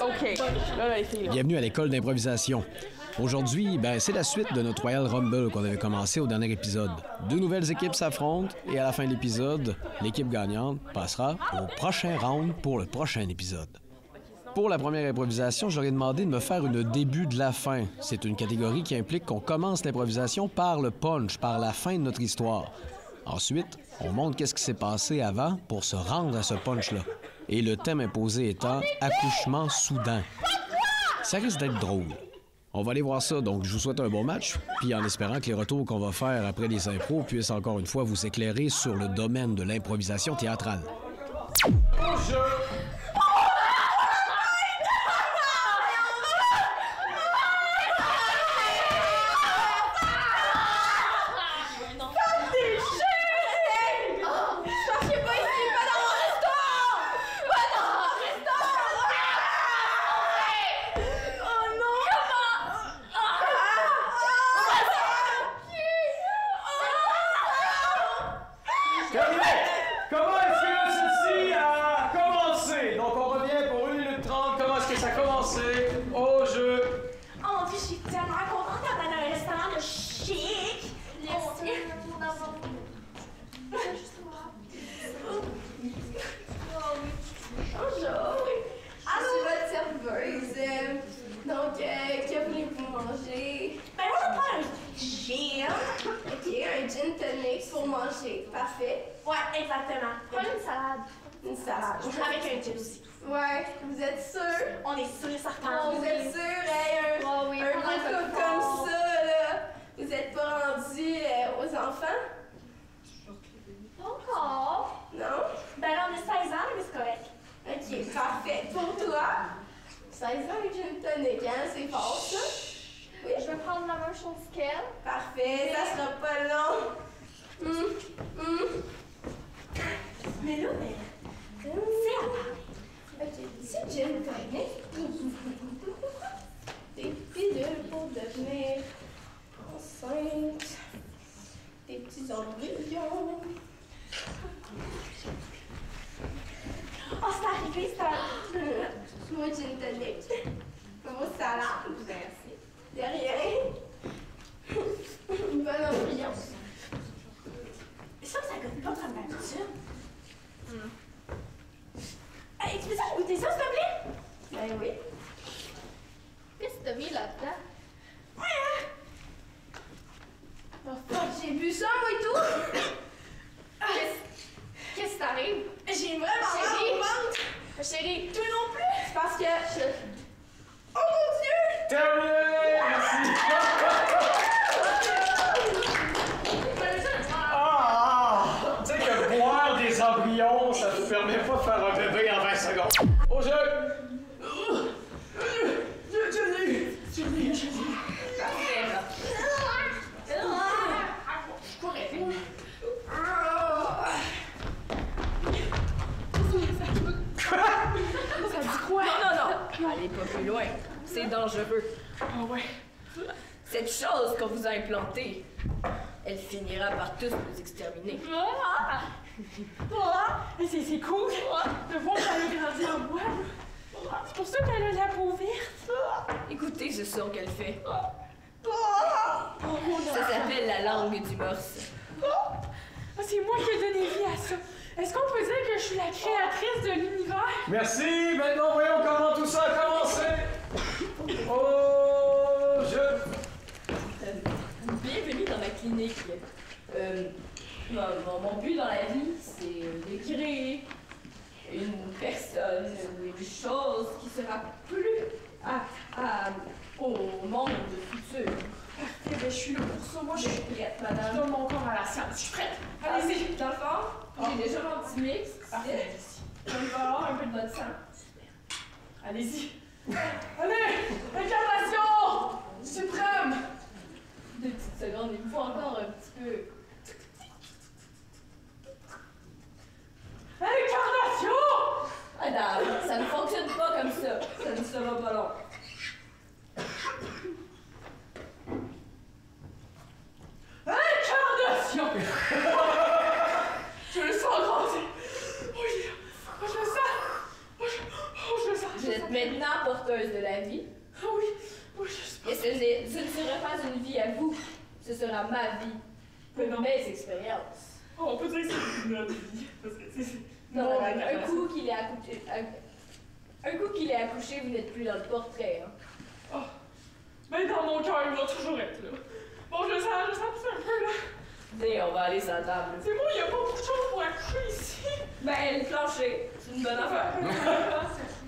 OK. Là, ici, là. Bienvenue à l'école d'improvisation. Aujourd'hui, c'est la suite de notre Royal Rumble qu'on avait commencé au dernier épisode. 2 nouvelles équipes s'affrontent et à la fin de l'épisode, l'équipe gagnante passera au prochain round pour le prochain épisode. Pour la première improvisation, j'aurais demandé de me faire une début de la fin. C'est une catégorie qui implique qu'on commence l'improvisation par le punch, par la fin de notre histoire. Ensuite, on montre qu'est-ce qui s'est passé avant pour se rendre à ce punch-là. Et le thème imposé étant « accouchement soudain ». Ça risque d'être drôle. On va aller voir ça, donc je vous souhaite un bon match, puis en espérant que les retours qu'on va faire après les impros puissent encore une fois vous éclairer sur le domaine de l'improvisation théâtrale. Comment est-ce que ceci a commencé? Donc on revient pour 1 minute 30. Comment est-ce que ça a commencé? Au jeu. Oh mon Dieu, je suis tellement contente quand on a un restaurant de chic. Bonjour. Je suis votre serveuse. Donc, que voulez-vous manger? Ben moi, je prends un gin. Ok, un gin tonic pour manger. Parfait. Ouais, exactement. Prends une salade. Une salade. Avec un gin aussi. Ouais, vous êtes sûr? On est sûr et certain. Vous êtes sûr? Hey, un oui, un pendant couple que comme ça, là. Vous êtes pas rendu aux enfants? Encore? Non? Ben là, on est 16 ans, mais c'est correct. Ok, parfait. Pour toi, 16 ans avec gin tonic, hein? C'est fort, ça? Oui? Je vais prendre la même chose qu'elle. Parfait, ça sera pas long. Mais là, c'est à part. Ok, c'est gin tonic. Des pilules pour devenir enceinte. Des petits embryons. Oh, c'est arrivé, c'est un... Moi, gin tonic. Moi, salade. Merci. De rien. Bon embryon. Ça goûte pas comme d'habitude. Hey, tu veux ça goûter ça, s'il te plaît? Ben oui. Qu'est-ce que t'as mis là-dedans? Oh fuck, j'ai bu ça, moi et tout. Qu'est-ce qui t'arrive? J'ai vraiment mal au ventre. Chérie, toi non plus? C'est parce que je... Oh mon Dieu! Terminé! Merci. Tu sais que boire des embryons, ça te permet pas de faire un bébé en 20 secondes. Au jeu! Allez pas plus loin, c'est dangereux. Ah ouais. Cette chose qu'on vous a implantée, elle finira par tous nous exterminer. C'est cool de voir qu'elle a grandi en bois. C'est pour ça qu'elle a la peau verte. Écoutez ce son qu'elle fait. Oh, Ça s'appelle la langue du morse. c'est moi qui ai donné vie à ça. Est-ce qu'on peut dire que je suis la créatrice de l'univers? Merci. Maintenant, voyons comment tout ça a commencé. Au jeu. Bienvenue dans ma clinique. Mon but dans la vie, c'est de créer une personne ou une chose qui sera plus au monde futur. Parfait, ben je suis là pour ça. Moi, je suis prête, Je madame. donne mon corps à la science. Je suis prête. Allez-y. Dans le fond, j'ai déjà mon petit mix. Parfait. On va avoir un peu de votre sang. Allez-y. Allez! Incarnation suprême! 2 petites secondes, il me faut encore un petit peu. Incarnation! Madame, ça ne fonctionne pas comme ça. Ça ne sera pas long. Incarnation! Je le sens grandir. Oui, je le sens. Je le sens. Je êtes maintenant porteuse de la vie. Ah oui, oui, je sais Et ce ne sera pas une vie à vous, ce sera ma vie. Mais non. Mes expériences. Oh, on peut dire que c'est notre vie. Parce que c'est. Non, un coup qu'il est accouché, vous n'êtes plus dans le portrait. Hein. Oh. Mais dans mon cœur, il va toujours être là. Bon, je sens un peu là. Dès, on va aller sur la table. C'est moi, il n'y a pas beaucoup de choses pour accoucher ici. Ben, le plancher, c'est une bonne affaire.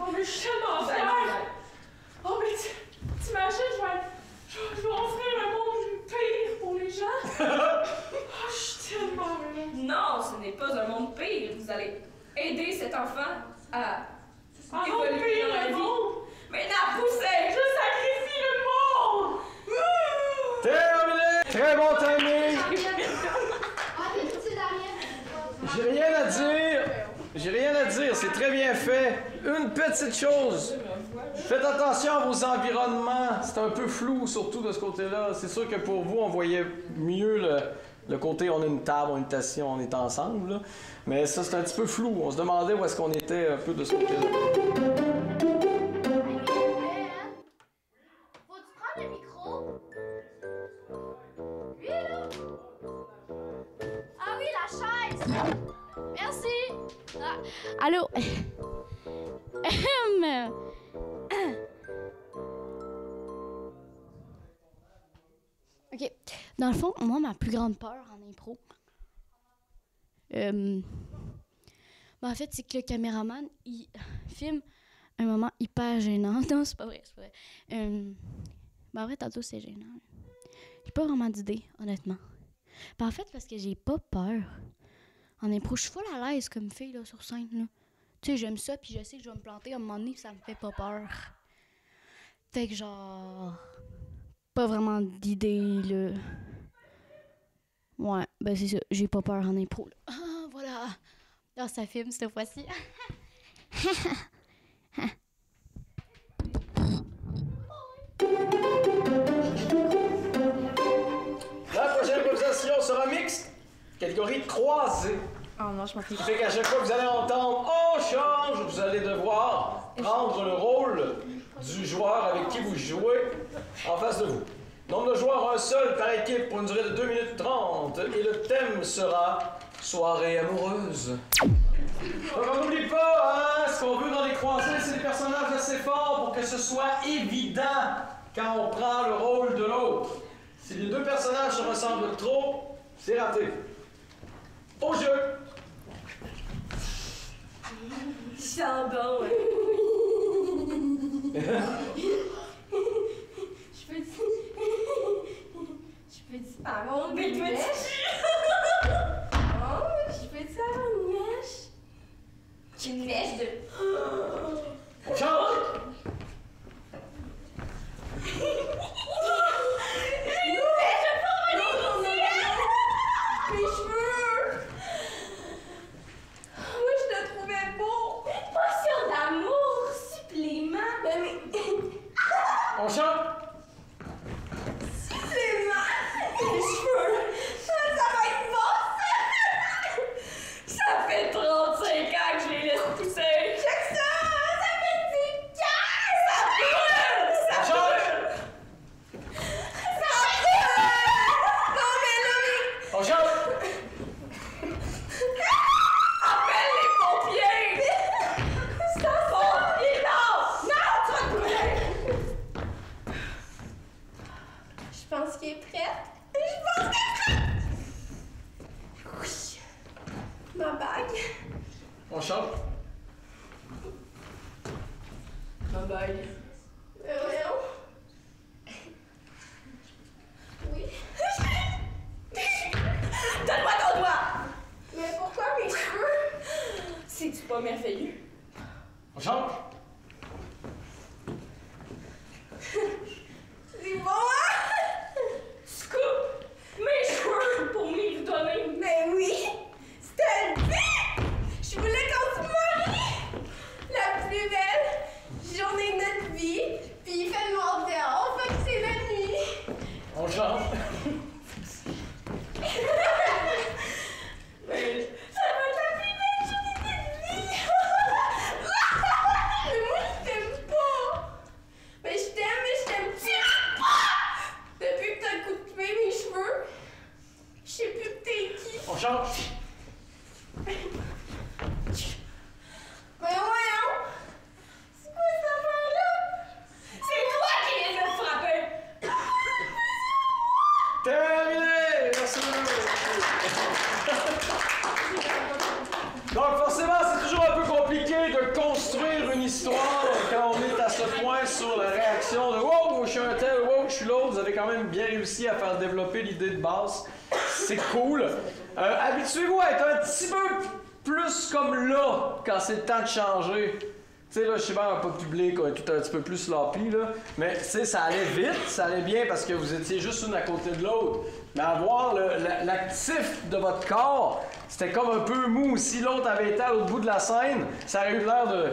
Oh, mais je suis tellement fière. Oh, mais t'imagines, je vais offrir un monde pire pour les gens. Oh, je suis tellement heureuse. Non, ce n'est pas un monde pire. Vous allez aider cet enfant à évoluer pire dans la le vie. monde. Mais non, poussez! Je sacrifie le monde. Terminé! Très bon timing! Ah, t'es petit derrière. J'ai rien à dire! J'ai rien à dire, c'est très bien fait. Une petite chose. Faites attention à vos environnements. C'est un peu flou, surtout de ce côté-là. C'est sûr que pour vous, on voyait mieux le côté on a une table, on est assis, on est ensemble. Là. Mais ça, c'est un petit peu flou. On se demandait où est-ce qu'on était un peu de ce côté-là. Faut-tu prendre le micro? Lui, là? Ah oui, la chaise! Merci! Ah, allô? OK. Dans le fond, moi, ma plus grande peur en impro, en fait, c'est que le caméraman, il filme un moment hyper gênant. Non, c'est pas vrai, c'est pas vrai. En vrai, tantôt, c'est gênant. J'ai pas vraiment d'idée, honnêtement. En fait, parce que j'ai pas peur. En impro, je suis full à l'aise comme fille, là, sur scène, là. Tu sais, j'aime ça, puis je sais que je vais me planter à un moment donné, puis ça me fait pas peur. Fait que genre... Pas vraiment d'idée, là. Ouais, ben c'est ça, j'ai pas peur en impro, là. Ah, voilà! Ah, ça filme cette fois-ci. La prochaine improvisation sera mixte, catégorie croisée. Oh non, je m'en Ce qui fait qu'à chaque fois que vous allez entendre « On change », vous allez devoir prendre le rôle du joueur avec qui vous jouez en face de vous. Nombre de joueurs, un seul par équipe pour une durée de 2 minutes 30. Et le thème sera « Soirée amoureuse ». Donc on n'oublie pas, hein, ce qu'on veut dans les croisés, c'est des personnages assez forts pour que ce soit évident quand on prend le rôle de l'autre. Si les deux personnages se ressemblent trop, c'est raté. Au jeu! Je sens bon, ouais. Je peux-tu avoir une Mais toi, mèche? Oh, je peux-tu avoir une mèche? une mèche de... On change! Mes cheveux! Moi, je te trouvais beau! Potion d'amour, supplément. Mais... On change! Supplément! Mes cheveux! Ça va être bon, Ça fait 35 ans que je les laisse pousser. Check ça! Ça fait 10 ans! Ça brûle! Ça On change! Ça brûle! Non, mais là, On change! Appelle les pompiers! Pompiers, non! Non, tu vas te brûler! je pense qu'il est prêt. Je pense qu'il est prêt! Oui. Ma bague. On change! Bye bye. Voyons. Oui. Donne-moi ton doigt! Mais pourquoi mes cheveux? C'est-tu pas merveilleux? On change! C'est bon, hein? Tu coupes mes cheveux pour me les donner. Mais oui! C'était le but! Je voulais qu'on se marie! La plus belle journée de notre vie, puis il fait noir dehors, fait que c'est la nuit! On change! Ça va être la plus belle journée de notre vie! Mais moi, je t'aime histoire, quand on est à ce point sur la réaction de « Wow, je suis un tel, wow, je suis l'autre », vous avez quand même bien réussi à faire développer l'idée de base. C'est cool. Habituez-vous à être un petit peu plus comme là, quand c'est le temps de changer. Tu sais, là, je sais pas, pas public, on est tout un petit peu plus sloppy, là. Mais, tu sais, ça allait vite, ça allait bien parce que vous étiez juste une à côté de l'autre. Mais avoir l'actif de votre corps, c'était comme un peu mou. Si l'autre avait été à l'autre bout de la scène, ça aurait eu l'air de...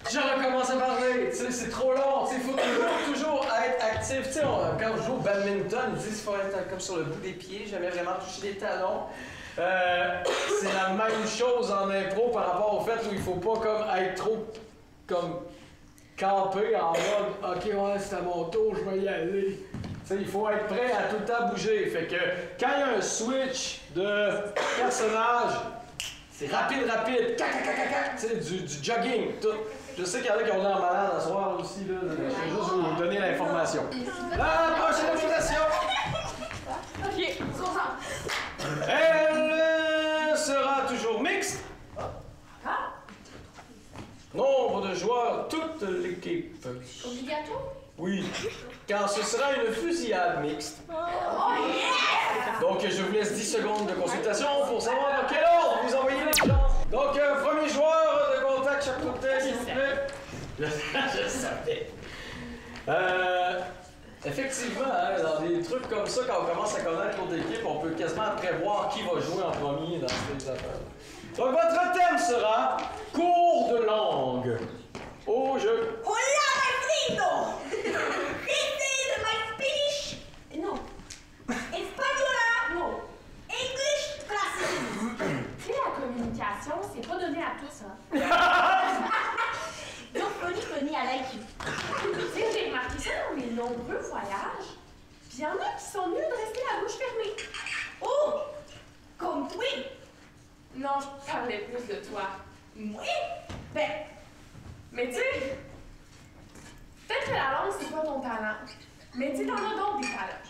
Je recommence à parler, tu sais, c'est trop long, il faut toujours être actif. Tu sais, quand je joue au badminton, ils disent qu'il faut être comme sur le bout des pieds, jamais vraiment toucher les talons. C'est la même chose en impro par rapport au fait où il faut pas comme être trop comme campé en mode « Ok, ouais, c'est à mon tour, je vais y aller ». Tu sais, il faut être prêt à tout le temps bouger. Fait que quand il y a un switch de personnage, c'est rapide, tu sais, du jogging, tout. Je sais qu'il y en a qui ont l'air malades à soir aussi, là. Je vais juste vous donner l'information. La prochaine invitation! Ok, Elle sera toujours mixte. Nombre de joueurs, toute l'équipe. Obligatoire? Oui, car ce sera une fusillade mixte. Donc, je vous laisse 10 secondes de consultation pour savoir dans quel ordre vous envoyez les gens. Donc, premier joueur de contact chaque côté, s'il vous plaît. Je savais. Effectivement, hein, dans des trucs comme ça, quand on commence à connaître l'autre équipe, on peut quasiment prévoir qui va jouer en premier dans ces affaires. Donc, votre thème sera cours de langue. Au jeu. Hola, maestro! This is my Spanish. No. Española. No. English classes. Tu sais, la communication, c'est pas donné à tous, hein. Donc, funny, I like you. Tu sais, j'ai remarqué ça dans mes nombreux voyages. Puis il y en a qui sont mieux de rester la bouche fermée. Oh! Comme toi. Non, je parlais plus de toi. Moi? Ben, Mais tu sais, peut-être que la langue, c'est pas ton talent. Mais tu sais, t'en as d'autres des talents.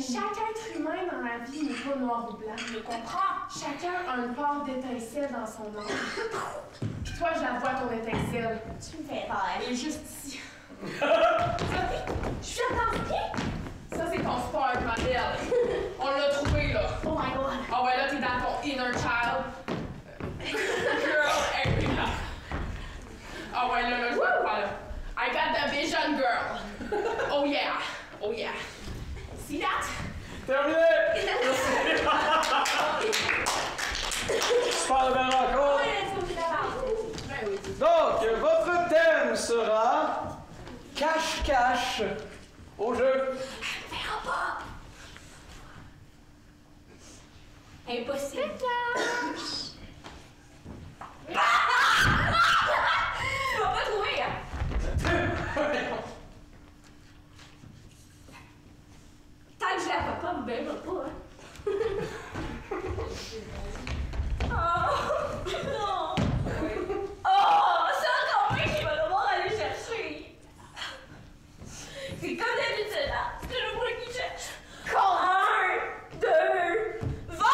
Chaque être humain dans la vie n'est pas noir ou blanc. Je comprends. Chacun a une part d'étincelle dans son âme. Puis toi, je la vois, ton étincelle. tu me fais peur. Elle est juste ici. Je suis attentive. Ça, c'est ton spark, ma belle. On l'a trouvé, là. Oh my god. Ah ouais, là, t'es dans ton inner child. Girl, hey, là. Ah ouais, là, je vois quoi, là. I got the vision, girl. Oh yeah. Oh yeah. See that? Terminé! Super belle rencontre! Donc, votre thème sera cache-cache au jeu. Verra pas. Impossible. Tu vas pas trouver, hein? Tant que je la vois pas, me verra pas, hein? Oh, non! Oh, ça quand même, il va devoir aller chercher. C'est comme d'habitude, hein? C'est toujours moi qui cherche. 1, 2, 20!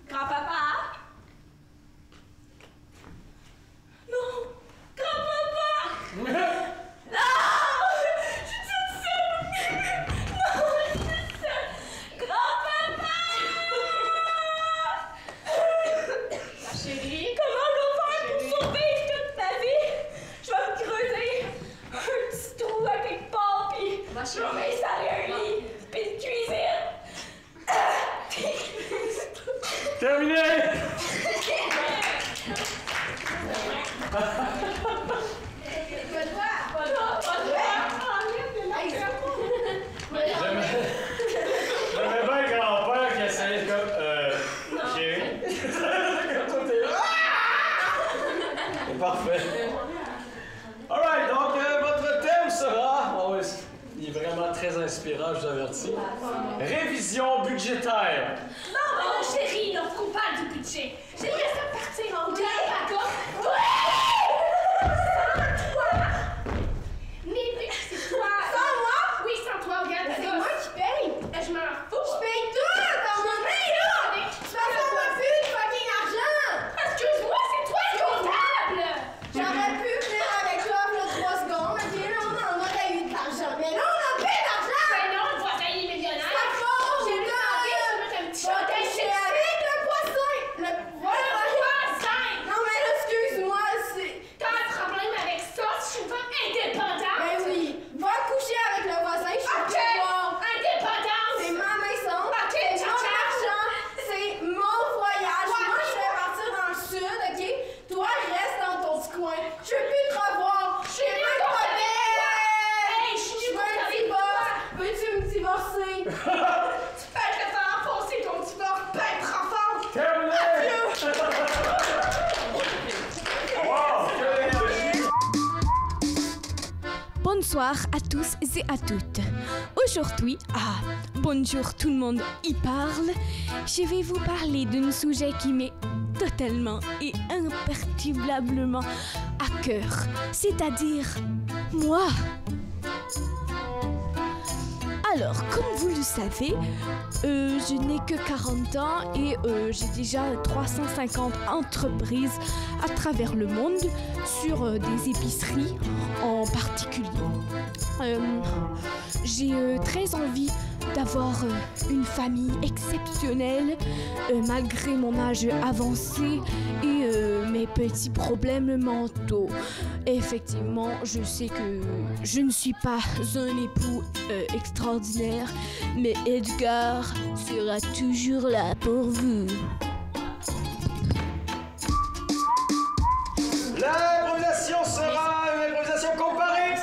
Grand-papa? Non! Grand-papa! Non! Je suis toute seule! Non, je suis toute seule! Grand-papa! Chérie? Comment je vais faire pour survivre toute ma vie? Je vais me creuser un petit trou à quelque part, puis je vais m'installer un lit, puis une cuisine. Terminé! J'aimais bien le grand-père qui essayait comme chérie. Comme toi, t'es là. C'est parfait. Alright, donc votre thème sera. Oh, oui, il est vraiment très inspirant, je vous avertis. Révision budgétaire. Non, mais là, chérie, là, faut qu'on parle du budget. J'ai laissé partir en deux, d'accord? Oui! Sans toi! Mais c'est toi! Sans moi? Oui, sans toi, regarde ça. Bonsoir à tous et à toutes. Aujourd'hui, bonjour tout le monde y parle, je vais vous parler d'un sujet qui m'est totalement et imperturbablement à cœur, c'est-à-dire moi. Alors, comme vous le savez, je n'ai que 40 ans et j'ai déjà 350 entreprises à travers le monde sur des épiceries en particulier. J'ai très envie d'avoir une famille exceptionnelle malgré mon âge avancé et mes petits problèmes mentaux. Effectivement, je sais que je ne suis pas un époux extraordinaire, mais Edgar sera toujours là pour vous. L'improvisation sera une improvisation comparée.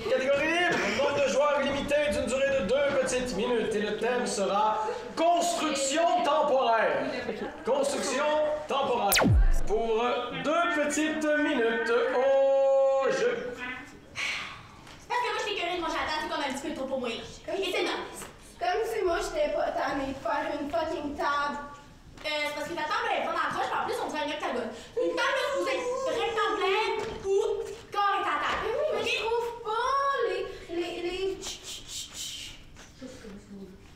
Catégorie libre, nombre de joueurs limité d'une durée de 2 petites minutes. Et le thème sera construction temporaire. Construction temporaire. Pour 2 petites minutes au jeu. Parce que moi, je suis curieuse, mon chanteur, c'est comme un petit peu trop pour moi. Et c'est non. Comme si moi, j'étais pas tannée de faire une fucking table. C'est parce que ta table est vraiment croche, puis en plus, on dirait un octagone. Une table, là, vous êtes rectangulaire ou corps est à table. Mais oui, mais je trouve pas les...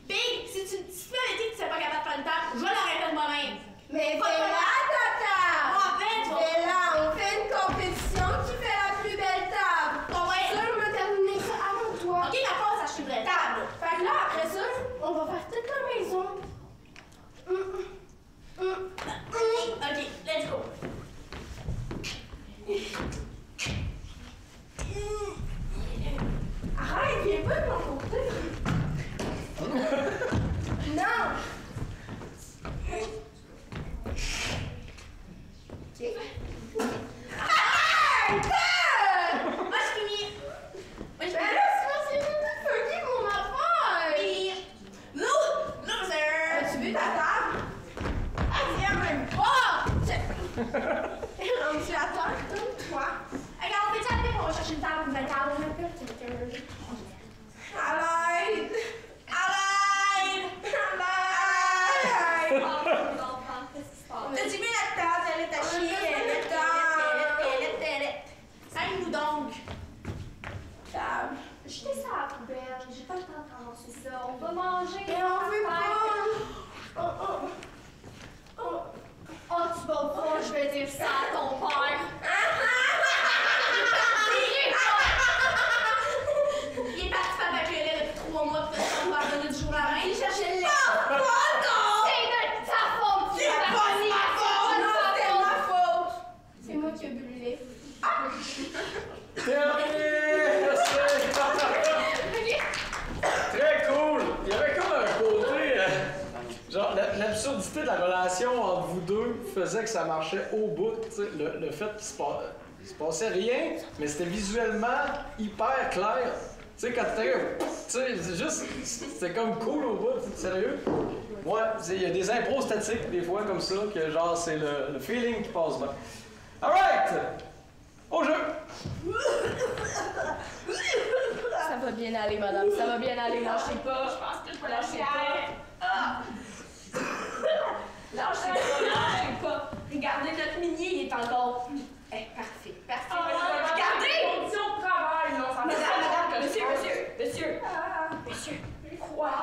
Big, si tu m'avais dit que tu n'étais pas capable de faire une table, je l'aurais fait de moi-même. Mais Pas fais-la, ta table! En fait, Fais-la, on fait une compétition qui fait la plus belle table. Bon, ouais. Ça, on va terminer ça avant toi. Ok, d'accord, ça, je suis vraie table. Fait que là, après ça, on va faire toute la maison. Ok, let's go. Arrête, viens pas de mon côté. Non. Ok. Arrête! Moi, je finis. Moi, je Ben finis. là, c'est fucké mon affaire. Loser. As-tu vu ta table? Elle vient même pas. Elle est rendue à terre comme toi. Regarde, on peut-tu aller pour chercher une table, une belle table? À l'aide! À l'aide! T'as-tu vu la table? Elle est à chier. Aide-nous donc. Table. Jetez ça à la poubelle. J'ai pas le temps de ramasser ça. On va manger. Et on veut pas! Oh, tu vas pas, je vais dire ça à ton père. Il est parti faire ma querelle depuis 3 mois, puis on va donner du jour à la main. Il cherchait le lait. C'est de ta faute. C'est pas ma faute! Non, c'est ma faute! C'est moi qui ai bu le lait. Terminé! Très cool! Il y avait comme un côté... genre, l'absurdité de la relation entre vous deux faisait que ça marchait au bout. Le fait qu'il se passait rien, mais c'était visuellement hyper clair. Tu sais, quand t'étais... Tu sais, c'est juste... C'était comme cool au bout, sérieux. Ouais, il y a des impros statiques, des fois, comme ça, que genre, c'est le feeling qui passe bien. Alright! Au jeu! Ça va bien aller, madame. Ça va bien aller. Lâchez pas. Je pense que je peux Lâchez lâcher. pas. Lâchez pas. Regardez, notre minier, il est encore... parfait. Regardez! Condition de travail, non, ça Madame, monsieur. Quoi?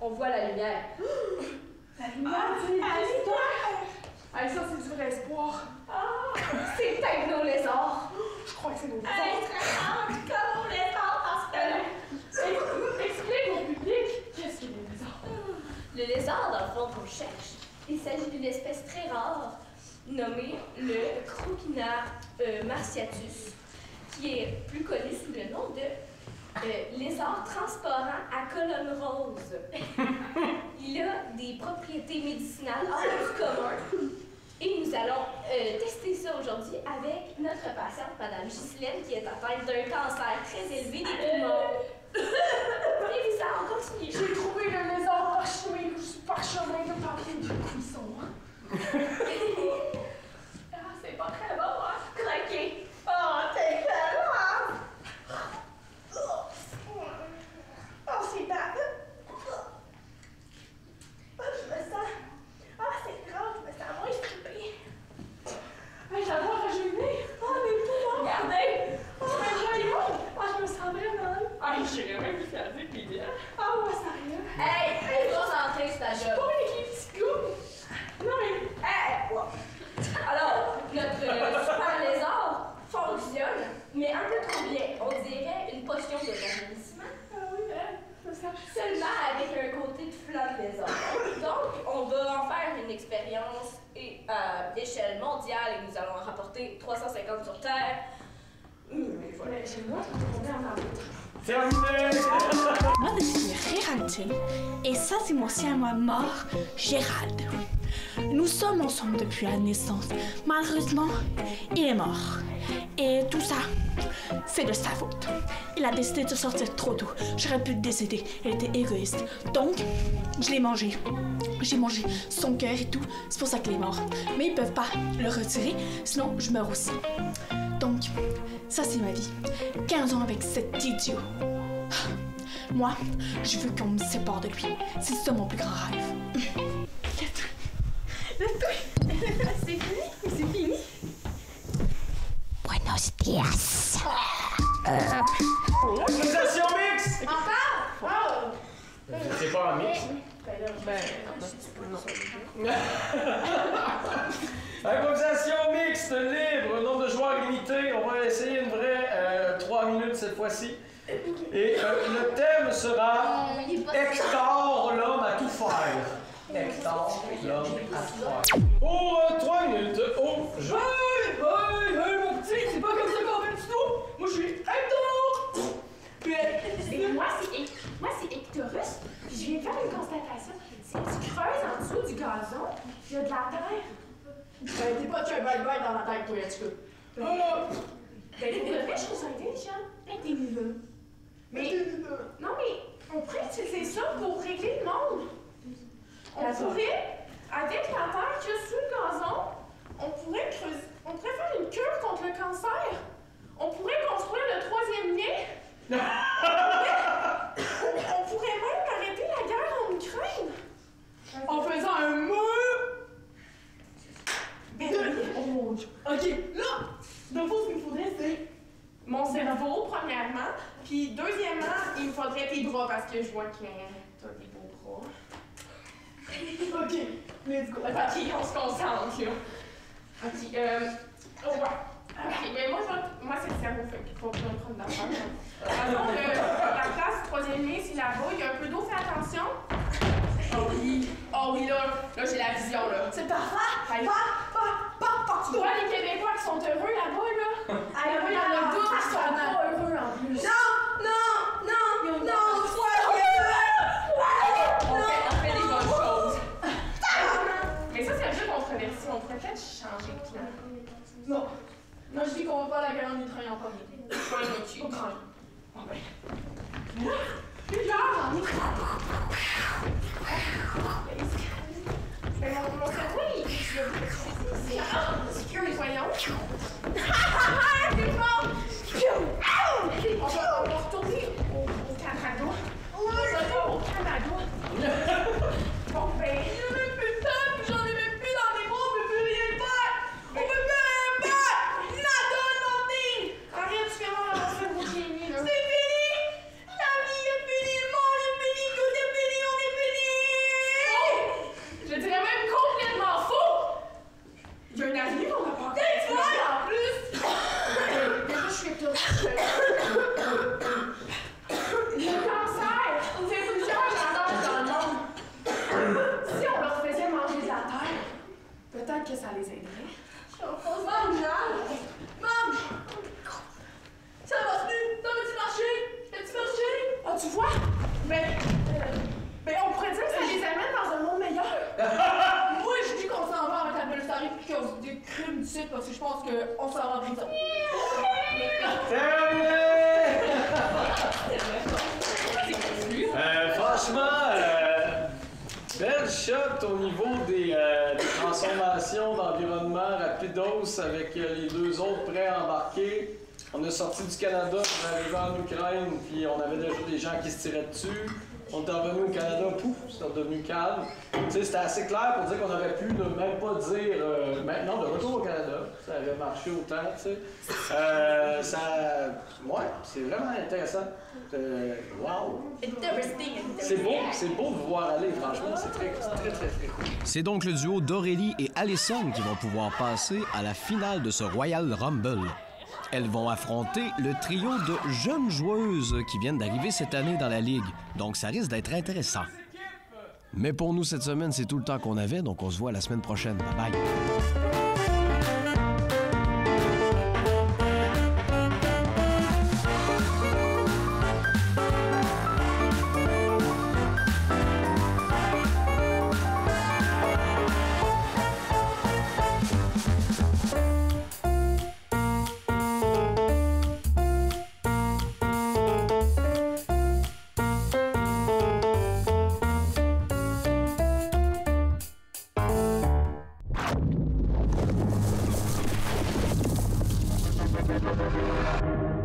On voit la lumière. La lumière, ça, c'est du vrai espoir. C'est peut-être nos lézards. Je crois que c'est nos Comme on les sort parce que... Explique au public qu'est-ce qu'il y a des lézards. Le lézard, dans le fond, qu'on cherche, il s'agit d'une espèce très rare nommée le Croquina marciatus, qui est plus connu sous le nom de lézard transparent à colonne rose. Il a des propriétés médicinales hors du commun. Et nous allons tester ça aujourd'hui avec notre patiente, Madame Ghislaine, qui est atteinte d'un cancer très élevé des poumons. Élisa, on continue. J'ai trouvé le lézard parchemin de papier de cuisson. C'est pas très bon, hein? Craqué. Oh, t'es tellement... 350 sur Terre. Voilà, chez moi, je vais tomber en arbitre. Terminé! Moi, je suis Géraldine, et ça, c'est mon chien à moi mort, Gérald. Nous sommes ensemble depuis la naissance. Malheureusement, il est mort. Et tout ça, c'est de sa faute. Il a décidé de sortir trop tôt. J'aurais pu le décéder. Il était égoïste. Donc, je l'ai mangé. J'ai mangé son cœur et tout. C'est pour ça qu'il est mort. Mais ils peuvent pas le retirer, sinon je meurs aussi. Donc, ça c'est ma vie. 15 ans avec cet idiot. Moi, je veux qu'on me sépare de lui. C'est ça mon plus grand rêve. C'est fini? C'est fini? Buenos dias. Improvisation mixte! Encore? Oh! C'est pas un mix? Improvisation mixte, libre, nombre de joueurs limité. On va essayer une vraie 3 minutes cette fois-ci. Et le thème sera Hector, l'homme à tout faire. Hector, l'homme à tout faire. Pour 3 minutes, au jeu. Hey, mon petit, c'est pas comme ça qu'on fait du tout! Moi, je suis Hector! Moi, c'est Hectorus. Puis je viens de faire une constatation. Si tu creuses en dessous du gazon, il y a de la terre. Ben, t'es pas de cheval dans la tête, toi, en tout cas. Ben, pour le vrai, je trouve ça intelligent. Ben, t'es nul. Mais, non, mais on pourrait utiliser ça pour régler le monde. On pourrait, avec la terre qu'il y a sous le gazon, on pourrait faire une cure contre le cancer. On pourrait construire le 3e lien. On pourrait même arrêter la guerre en Ukraine. En faisant un mur! Ben oui. Oh mon Dieu. Ok, là, dans le fond, ce qu'il me faudrait, c'est. Mon cerveau, premièrement. Puis, deuxièmement, il me faudrait tes bras parce que je vois que t'as des beaux bras. Ok, let's go. Ok, on se concentre, là. Ok, oh ouais. Ok, mais moi c'est le cerveau, fait qu'il faut que je me prenne dans le alors, la place du 3e lien, c'est là-bas. Il y a un peu d'eau, fais attention. Oh oui, là j'ai la vision, là. C'est parfait! Hey. Tu vois les Québécois qui sont heureux là-bas, là? Là-bas, il y en a deux qui sont pas heureux en plus. On fait des bonnes choses. Mais ça, c'est un peu controversé. On pourrait peut-être changer de plan. Non. Moi, je dis qu'on va pas la guerre en Ukraine en premier. Pas un autre Ukraine. Ah ben. Mais mon cerveau, il voyons. On va retourner au Canada. On va au Canada. Bon, ben. J'en ai plus de temps, puis j'en ai même plus dans mes bras, on peut plus rien faire! On peut plus rien faire! Nada, nothing! Arrête, tu fais mal à mon cerveau qui est mis, là. C'est fini! La vie est finie, le monde est fini, tout est fini, on est fini! Je dirais même complètement faux! Il y a un avenir, on n'a pas encore. T'es folle en plus! Déjà, je suis étourdie. Le cancer! C'est plusieurs malades dans le monde. Si on leur faisait manger de la terre, peut-être que ça les aiderait. Maman! Maman! Ça va-tu marcher? As-tu marché? Ah, tu vois? Mais on pourrait dire que ça les amène dans un monde meilleur. Moi, je dis qu'on s'en va avec la belle starée puis qu'on se décrime du site parce que je pense qu'on s'en va en prison. Franchement, belle shot au niveau des transformations d'environnement rapidos avec les deux autres prêts embarqués. On est sorti du Canada, on est arrivé en Ukraine, puis on avait déjà des gens qui se tiraient dessus. On est revenu au Canada, pouf, c'est redevenu calme. Tu sais, c'était assez clair pour dire qu'on aurait pu ne même pas dire maintenant de retour au Canada. Ça avait marché autant, tu sais. Ouais, c'est vraiment intéressant. Wow! C'est beau de vous voir aller, franchement, c'est très cool. C'est donc le duo d'Aurélie et Allison qui vont pouvoir passer à la finale de ce Royal Rumble. Elles vont affronter le trio de jeunes joueuses qui viennent d'arriver cette année dans la Ligue. Donc ça risque d'être intéressant. Mais pour nous, cette semaine, c'est tout le temps qu'on avait, donc on se voit la semaine prochaine. Bye bye! Bye.